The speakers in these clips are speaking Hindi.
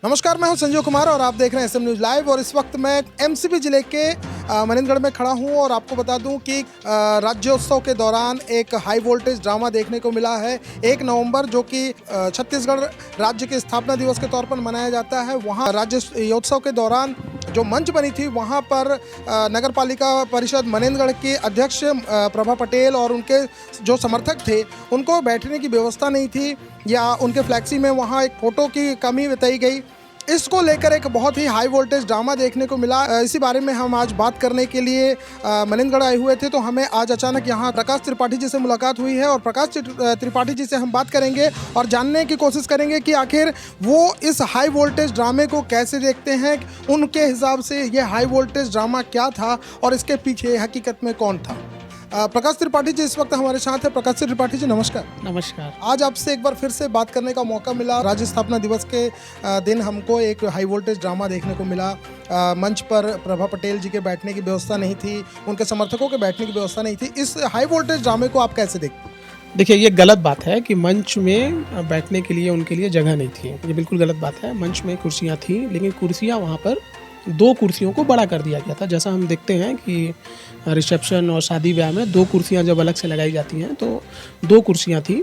नमस्कार, मैं हूं संजीव कुमार और आप देख रहे हैं एसएम न्यूज़ लाइव। और इस वक्त मैं एमसीबी जिले के मनेंद्रगढ़ में खड़ा हूं और आपको बता दूं कि राज्योत्सव के दौरान एक हाई वोल्टेज ड्रामा देखने को मिला है। 1 नवंबर जो कि छत्तीसगढ़ राज्य के स्थापना दिवस के तौर पर मनाया जाता है, वहां राज्योत्सव के दौरान जो मंच बनी थी वहां पर नगर पालिका परिषद मनेंद्रगढ़ के अध्यक्ष प्रभा पटेल और उनके जो समर्थक थे उनको बैठने की व्यवस्था नहीं थी या उनके फ्लैक्सी में वहां एक फ़ोटो की कमी बताई गई। इसको लेकर एक बहुत ही हाई वोल्टेज ड्रामा देखने को मिला। इसी बारे में हम आज बात करने के लिए मनेंद्रगढ़ आए हुए थे, तो हमें आज अचानक यहाँ प्रकाश त्रिपाठी जी से मुलाकात हुई है और प्रकाश त्रिपाठी जी से हम बात करेंगे और जानने की कोशिश करेंगे कि आखिर वो इस हाई वोल्टेज ड्रामे को कैसे देखते हैं, उनके हिसाब से ये हाई वोल्टेज ड्रामा क्या था और इसके पीछे हकीकत में कौन था। प्रकाश त्रिपाठी जी इस वक्त हमारे साथ है। प्रकाश त्रिपाठी जी नमस्कार। नमस्कार। आज आपसे एक बार फिर से बात करने का मौका मिला। राज्य स्थापना दिवस के दिन हमको एक हाई वोल्टेज ड्रामा देखने को मिला। मंच पर प्रभा पटेल जी के बैठने की व्यवस्था नहीं थी, उनके समर्थकों के बैठने की व्यवस्था नहीं थी। इस हाई वोल्टेज ड्रामे को आप कैसे देखते हैं? देखिए, ये गलत बात है कि मंच में बैठने के लिए उनके लिए जगह नहीं थी। ये बिल्कुल गलत बात है। मंच में कुर्सियाँ थी, लेकिन कुर्सियाँ वहाँ पर 2 कुर्सियों को बड़ा कर दिया गया था। जैसा हम देखते हैं कि रिसेप्शन और शादी ब्याह में 2 कुर्सियाँ जब अलग से लगाई जाती हैं, तो 2 कुर्सियाँ थी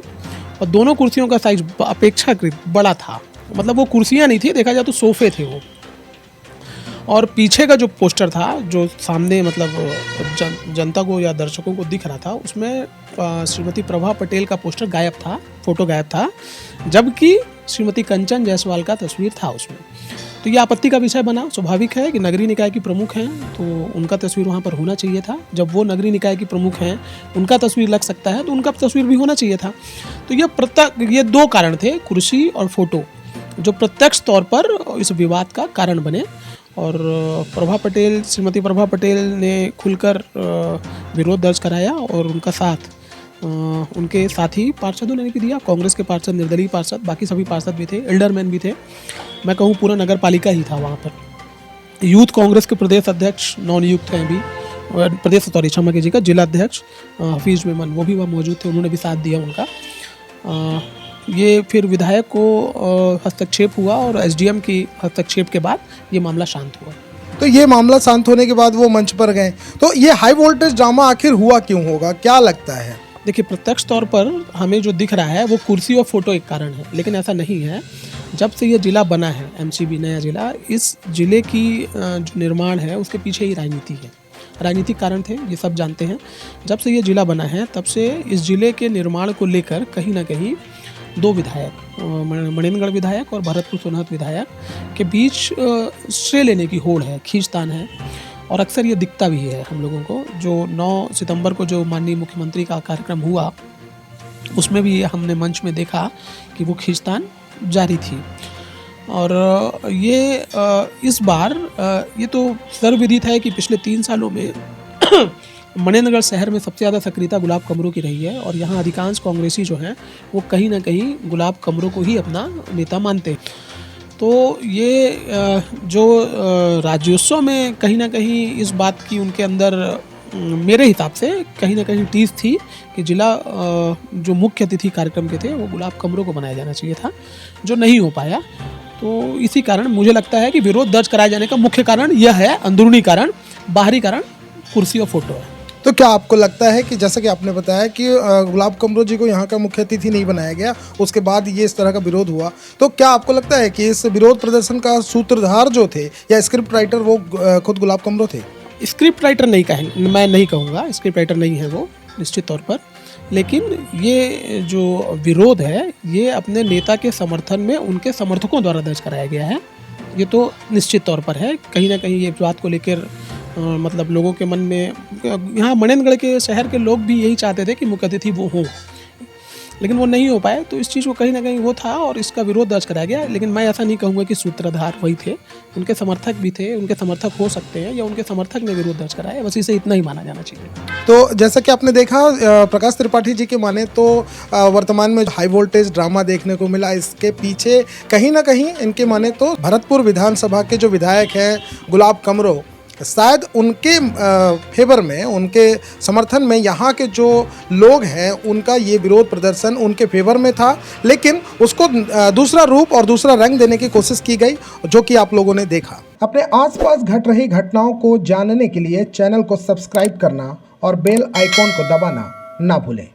और दोनों कुर्सियों का साइज अपेक्षाकृत बड़ा था। मतलब वो कुर्सियाँ नहीं थी, देखा जाए तो सोफे थे वो। और पीछे का जो पोस्टर था, जो सामने मतलब जनता को या दर्शकों को दिख रहा था, उसमें श्रीमती प्रभा पटेल का पोस्टर गायब था, फोटो गायब था, जबकि श्रीमती कंचन जायसवाल का तस्वीर था उसमें। तो ये आपत्ति का विषय बना। स्वाभाविक है कि नगरीय निकाय की प्रमुख हैं, तो उनका तस्वीर वहाँ पर होना चाहिए था। जब वो नगरीय निकाय की प्रमुख हैं, उनका तस्वीर लग सकता है, तो उनका तस्वीर भी होना चाहिए था। तो ये 2 कारण थे, कुर्सी और फोटो, जो प्रत्यक्ष तौर पर इस विवाद का कारण बने। और श्रीमती प्रभा पटेल ने खुलकर विरोध दर्ज कराया और उनका साथ उनके साथी पार्षदों ने भी दिया। कांग्रेस के पार्षद, निर्दलीय पार्षद, बाकी सभी पार्षद भी थे, एल्डरमैन भी थे। मैं कहूँ पूरा नगर पालिका ही था वहाँ पर। यूथ कांग्रेस के प्रदेश अध्यक्ष नवनियुक्त हैं अभी, क्षमा कीजिएगा, जिला अध्यक्ष हफीज मेमन, वो भी वहाँ मौजूद थे, उन्होंने भी साथ दिया उनका। ये फिर विधायक को हस्तक्षेप हुआ और एसडीएम की हस्तक्षेप के बाद ये मामला शांत हुआ। तो ये मामला शांत होने के बाद वो मंच पर गए, तो ये हाई वोल्टेज ड्रामा आखिर हुआ क्यों होगा, क्या लगता है? देखिए, प्रत्यक्ष तौर पर हमें जो दिख रहा है वो कुर्सी और फोटो एक कारण है, लेकिन ऐसा नहीं है। जब से ये जिला बना है, एमसीबी नया जिला, इस जिले की जो निर्माण है उसके पीछे ही राजनीति है, राजनीतिक कारण थे, ये सब जानते हैं। जब से ये जिला बना है तब से इस जिले के निर्माण को लेकर कहीं ना कहीं 2 विधायक, मनेंद्रगढ़ विधायक और भरतपुर सोनहत विधायक के बीच श्रेय लेने की होड़ है, खींचतान है। और अक्सर ये दिखता भी है हम लोगों को। जो 9 सितंबर को जो माननीय मुख्यमंत्री का कार्यक्रम हुआ, उसमें भी हमने मंच में देखा कि वो खींचतान जारी थी। और ये इस बार ये तो सर्वविदित है कि पिछले 3 सालों में मनेंद्रगढ़ शहर में सबसे ज़्यादा सक्रियता गुलाब कमरों की रही है और यहाँ अधिकांश कांग्रेसी जो हैं वो कहीं ना कहीं गुलाब कमरों को ही अपना नेता मानते हैं। तो ये जो राज्योत्सव में कहीं ना कहीं इस बात की उनके अंदर मेरे हिसाब से कहीं ना कहीं टीस थी कि जिला जो मुख्य अतिथि कार्यक्रम के थे वो गुलाब कमरों को बनाया जाना चाहिए था, जो नहीं हो पाया। तो इसी कारण मुझे लगता है कि विरोध दर्ज कराए जाने का मुख्य कारण यह है, अंदरूनी कारण। बाहरी कारण कुर्सी और फोटो है। तो क्या आपको लगता है कि जैसा कि आपने बताया कि गुलाब कमरों जी को यहाँ का मुख्य अतिथि नहीं बनाया गया, उसके बाद ये इस तरह का विरोध हुआ, तो क्या आपको लगता है कि इस विरोध प्रदर्शन का सूत्रधार जो थे या स्क्रिप्ट राइटर वो खुद गुलाब कमरों थे? स्क्रिप्ट राइटर मैं नहीं कहूँगा, स्क्रिप्ट राइटर नहीं है वो, निश्चित तौर पर। लेकिन ये जो विरोध है ये अपने नेता के समर्थन में उनके समर्थकों द्वारा दर्ज कराया गया है, ये तो निश्चित तौर पर है। कहीं ना कहीं ये बात को लेकर मतलब लोगों के मन में, यहाँ मनेंद्रगढ़ के शहर के लोग भी यही चाहते थे कि मुख्य अतिथि वो हों, लेकिन वो नहीं हो पाए। तो इस चीज़ को कहीं ना कहीं वो था और इसका विरोध दर्ज कराया गया। लेकिन मैं ऐसा नहीं कहूँगा कि सूत्रधार वही थे, उनके समर्थक भी थे, उनके समर्थक हो सकते हैं या उनके समर्थक ने विरोध दर्ज कराया, बस इसे इतना ही माना जाना चाहिए। तो जैसा कि आपने देखा, प्रकाश त्रिपाठी जी के माने तो वर्तमान में हाई वोल्टेज ड्रामा देखने को मिला, इसके पीछे कहीं ना कहीं इनके माने तो भरतपुर विधानसभा के जो विधायक हैं गुलाब कमरों, शायद उनके फेवर में, उनके समर्थन में यहाँ के जो लोग हैं उनका ये विरोध प्रदर्शन उनके फेवर में था, लेकिन उसको दूसरा रूप और दूसरा रंग देने की कोशिश की गई, जो कि आप लोगों ने देखा। अपने आसपास घट रही घटनाओं को जानने के लिए चैनल को सब्सक्राइब करना और बेल आइकॉन को दबाना ना भूलें।